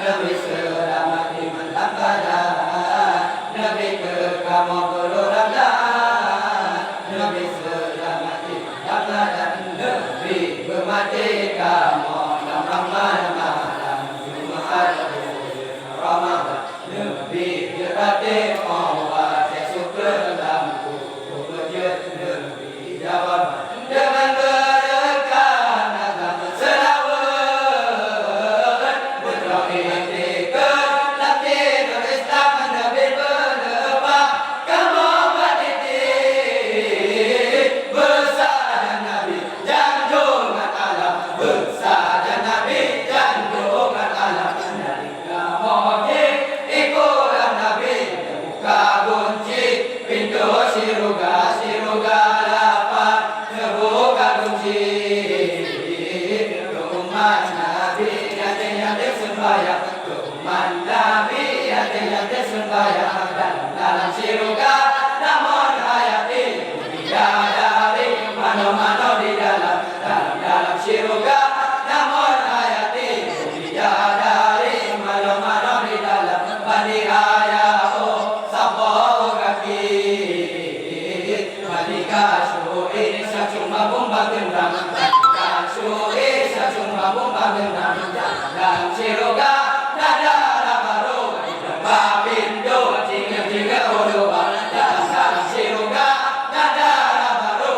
Nabi selamat di malam badan, Nabi ke kamu berurang. Nabi selamat di malam badan, Nabi bermerdeka dalam malam-malam Jumat Ramadan. Nabi berhati Allah sesuka lampu wujud Nabi jawab dengan berkat agama selawat berdoa latih Islam Nabi berlepas kamu berdiri bersama Nabi janjungan alam bersama Nabi janjungan alam dari kamu ikulah Nabi buka kunci pintu siruga lapan terbuka kunci ke umat Nabi yang sembahyang ke umat Nabi yang sembahyang dalam siruga namun hayati bidadari mano-mano di dalam siruga namun hayati bidadari mano-mano di dalam bani ayao sapo kaki bani kasu ini sacuma bomba gendam kasu ini sacuma bomba gendam dalam siruga nada baru babindo jingga odoa dalam siruga nada baru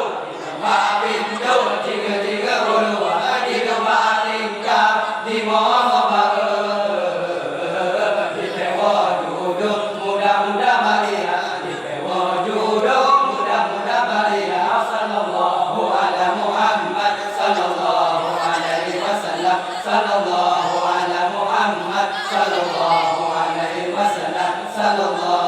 babindo jingga odoa di kemarinka di moho baru di pewo duduk muda-muda Maria di pewo duduk muda-muda Maria sallallahu ala Muhammad sallallahu alaihi wasallam sallallahu ala Muhammad sallallahu alaihi wasallam sallallahu